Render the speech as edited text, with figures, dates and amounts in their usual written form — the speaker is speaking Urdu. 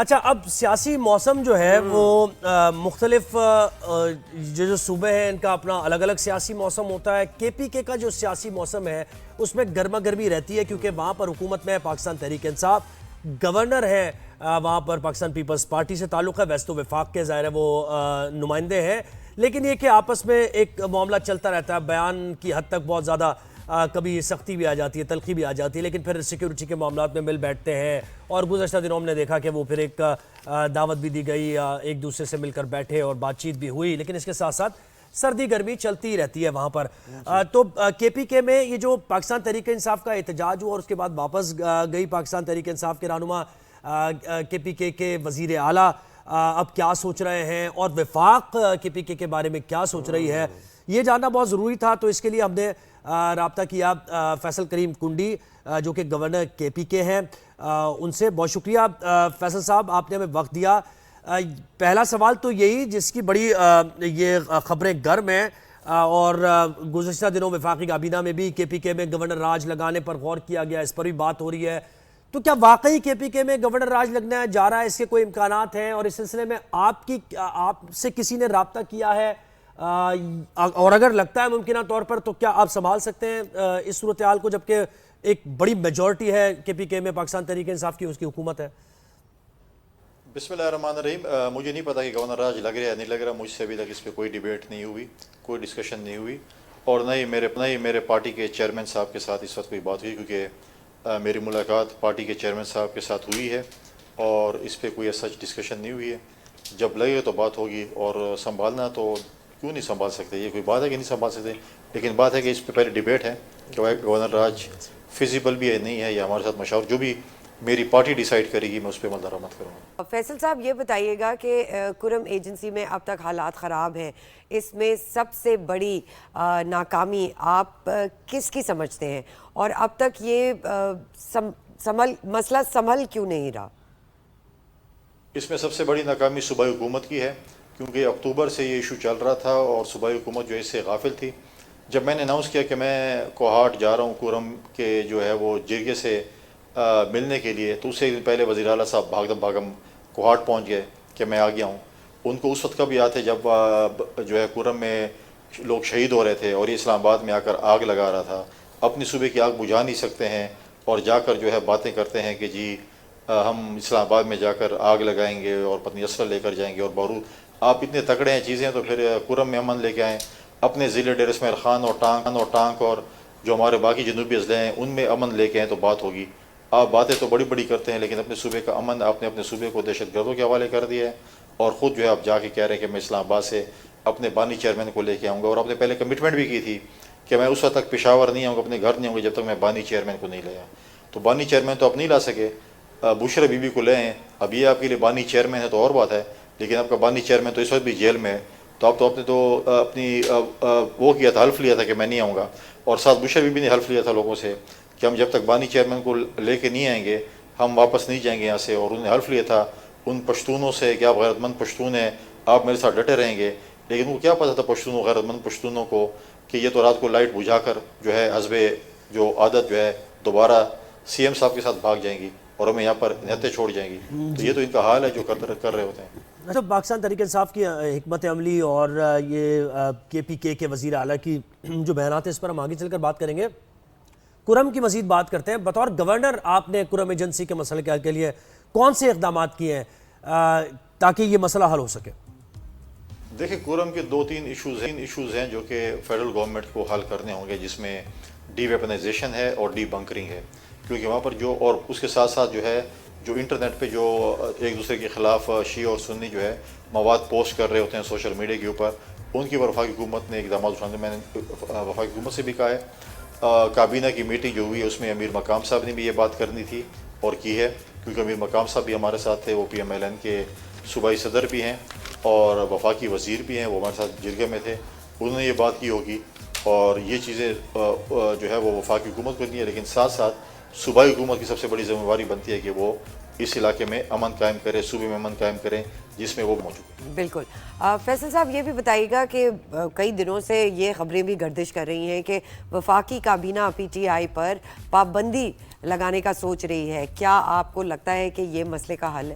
اچھا، اب سیاسی موسم جو ہے وہ مختلف جو صوبے ہیں ان کا اپنا الگ الگ سیاسی موسم ہوتا ہے. کے پی کے کا جو سیاسی موسم ہے اس میں گرما گرمی رہتی ہے کیونکہ وہاں پر حکومت میں پاکستان تحریک انصاف، گورنر ہے وہاں پر پاکستان پیپلز پارٹی سے تعلق ہے، ویسے تو وفاق کے ظاہر ہے وہ نمائندے ہیں، لیکن یہ کہ آپس میں ایک معاملہ چلتا رہتا ہے. بیان کی حد تک بہت زیادہ کبھی سختی بھی آ جاتی ہے، تلخی بھی آ جاتی ہے، لیکن پھر سیکیورٹی کے معاملات میں مل بیٹھتے ہیں. اور گزشتہ دنوں ہم نے دیکھا کہ وہ پھر ایک دعوت بھی دی گئی، ایک دوسرے سے مل کر بیٹھے اور بات چیت بھی ہوئی، لیکن اس کے ساتھ ساتھ سردی گرمی چلتی رہتی ہے وہاں پر. تو کے پی کے میں یہ جو پاکستان تحریک انصاف کا احتجاج ہوا اور اس کے بعد واپس گئی پاکستان تحریک انصاف کے رہنما کے پی کے وزیر اعلیٰ اب کیا سوچ رہے ہیں اور وفاق کے پی کے بارے میں کیا سوچ رہی ہے، یہ جاننا بہت ضروری تھا. تو اس کے لیے ہم نے رابطہ کیا فیصل کریم کنڈی جو کہ گورنر کے پی کے ہیں، ان سے. بہت شکریہ فیصل صاحب، آپ نے ہمیں وقت دیا. پہلا سوال تو یہی جس کی بڑی یہ خبریں گرم ہیں اور گزشتہ دنوں وفاقی کابینہ میں بھی کے پی کے میں گورنر راج لگانے پر غور کیا گیا، اس پر بھی بات ہو رہی ہے. تو کیا واقعی کے پی کے میں گورنر راج لگنا جا رہا ہے، اس کے کوئی امکانات ہیں؟ اور اس سلسلے میں آپ سے کسی نے رابطہ کیا ہے؟ اور اگر لگتا ہے ممکنہ طور پر تو کیا آپ سنبھال سکتے ہیں اس صورتحال کو، جبکہ ایک بڑی میجورٹی ہے کے پی کے میں پاکستان تحریک انصاف کی، اس کی حکومت ہے؟ بسم اللہ الرحمن الرحیم. مجھے نہیں پتا کہ گورنر راج لگ رہا ہے نہیں لگ رہا، مجھ سے ابھی تک اس پہ کوئی ڈیبیٹ نہیں ہوئی، کوئی ڈسکشن نہیں ہوئی، اور نہ ہی میرے پارٹی کے چیئرمین صاحب کے ساتھ اس وقت کوئی بات ہوئی، کیونکہ میری ملاقات پارٹی کے چیئرمین صاحب کے ساتھ ہوئی ہے اور اس پہ کوئی سچ ڈسکشن نہیں ہوئی ہے. جب لگے تو بات ہوگی، اور سنبھالنا تو کیوں نہیں سنبھال سکتے، یہ کوئی بات ہے کہ نہیں سنبھال سکتے، لیکن بات ہے کہ اس پہ پہلے ڈیبیٹ ہے کہ گورنر راج فیزیبل بھی ہے نہیں ہے، یا ہمارے ساتھ مشاور جو بھی میری پارٹی ڈیسائیڈ کرے گی میں اس پہ عمل درآمد کروں گا. فیصل صاحب یہ بتائیے گا کہ کرم ایجنسی میں اب تک حالات خراب ہیں، اس میں سب سے بڑی ناکامی آپ کس کی سمجھتے ہیں، اور اب تک یہ مسئلہ سنبھل کیوں نہیں رہا؟ اس میں سب سے بڑی ناکامی صوبائی حکومت کی ہے، کیونکہ اکتوبر سے یہ ایشو چل رہا تھا اور صوبائی حکومت جو ہے اس سے غافل تھی. جب میں نے اناؤنس کیا کہ میں کوہاٹ جا رہا ہوں کرم کے جو ہے وہ جرگے سے ملنے کے لیے، تو اس سے پہلے وزیر اعلیٰ صاحب بھاگم کوہاٹ پہنچ گئے کہ میں آ گیا ہوں. ان کو اس وقت کا بھی یاد ہے جب جو ہے کرم میں لوگ شہید ہو رہے تھے اور یہ اسلام آباد میں آ کر آگ لگا رہا تھا. اپنی صوبے کی آگ بجھا نہیں سکتے ہیں اور جا کر جو ہے باتیں کرتے ہیں کہ جی ہم اسلام آباد میں جا کر آگ لگائیں گے اور پتنی اسلحہ لے کر جائیں گے اور بارود. آپ اتنے تکڑے ہیں چیزیں تو پھر کرم میں امن لے کے آئیں. اپنے ضلع ڈیر اسماعیل خان اور ٹانک اور جو ہمارے باقی جنوبی اضلاع ہیں ان میں امن لے کے آئیں تو بات ہوگی. آپ باتیں تو بڑی بڑی کرتے ہیں لیکن اپنے صوبے کا امن آپ نے اپنے صوبے کو دہشت گردوں کے حوالے کر دیا ہے، اور خود جو ہے آپ جا کے کہہ رہے ہیں کہ میں اسلام آباد سے اپنے بانی چیئرمین کو لے کے آؤں گا. اور آپ نے پہلے کمٹمنٹ بھی کی تھی کہ میں اس وقت تک پشاور نہیں آؤں گا، اپنے گھر نہیں آؤں گا جب تک میں بانی چیئرمین کو نہیں لیا. تو بانی چیئرمین تو آپ نہیں لا سکے، بشرا بی بی کو لے ہیں. اب یہ آپ کے لیے بانی چیئرمین ہے تو اور بات ہے، لیکن آپ کا بانی چیئرمین تو اس وقت بھی جیل میں ہے. تو آپ نے تو اپنی وہ کیا تھا، حلف لیا تھا کہ میں نہیں آؤں گا، اور ساتھ بشرا بی بی نے حلف لیا تھا لوگوں سے کہ ہم جب تک بانی چیئرمین کو لے کے نہیں آئیں گے ہم واپس نہیں جائیں گے یہاں سے. اور انہوں نے حلف لیا تھا ان پشتونوں سے کہ آپ غیرت مند پشتون ہیں، آپ میرے ساتھ ڈٹے رہیں گے. لیکن وہ کیا پتہ تھا پشتونوں غیرت مند پشتونوں کو کہ یہ تو رات کو لائٹ بجھا کر جو ہے حزب جو عادت جو ہے دوبارہ سی ایم صاحب کے ساتھ بھاگ جائیں گی اور ہمیں یہاں پر نہتے چھوڑ جائیں گی. تو یہ تو ان کا حال ہے جو کر رہے ہوتے ہیں. اچھا، پاکستان تحریک انصاف کی حکمت عملی اور یہ کے پی کے وزیر اعلیٰ کی جو بیانات ہیں اس پر ہم آگے چل کر بات کریں گے. کرم کی مزید بات کرتے ہیں. بطور گورنر آپ نے کرم ایجنسی کے مسئلے کے لیے کون سے اقدامات کیے ہیں تاکہ یہ مسئلہ حل ہو سکے؟ دیکھیں، کرم کے دو تین ایشوز ہیں جو کہ فیڈرل گورنمنٹ کو حل کرنے ہوں گے، جس میں ڈی ویپنائزیشن ہے اور ڈی بنکرنگ ہے. کیونکہ وہاں پر جو اور اس کے ساتھ ساتھ جو ہے جو انٹرنیٹ پہ جو ایک دوسرے کے خلاف شیعہ اور سنی جو ہے مواد پوسٹ کر رہے ہوتے ہیں سوشل میڈیا کے اوپر، ان کی وفاقی حکومت نے اقدامات اٹھانے. میں نے وفاقی حکومت سے بھی کہا ہے. کابینہ کی میٹنگ جو ہوئی ہے اس میں امیر مقام صاحب نے بھی یہ بات کرنی تھی اور کی ہے، کیونکہ امیر مقام صاحب بھی ہمارے ساتھ تھے. وہ پی ایم ایل این کے صوبائی صدر بھی ہیں اور وفاقی وزیر بھی ہیں، وہ ہمارے ساتھ جرگے میں تھے. انہوں نے یہ بات کی ہوگی اور یہ چیزیں جو ہے وہ وفاقی حکومت کو نہیں ہے، لیکن ساتھ ساتھ صوبائی حکومت کی سب سے بڑی ذمہ داری بنتی ہے کہ وہ اس علاقے میں امن قائم کرے، صوبے میں امن قائم کریں جس میں وہ موجود ہے. بالکل. فیصل صاحب یہ بھی بتائیے گا کہ کئی دنوں سے یہ خبریں بھی گردش کر رہی ہیں کہ وفاقی کابینہ پی ٹی آئی پر پابندی لگانے کا سوچ رہی ہے. کیا آپ کو لگتا ہے کہ یہ مسئلے کا حل ہے؟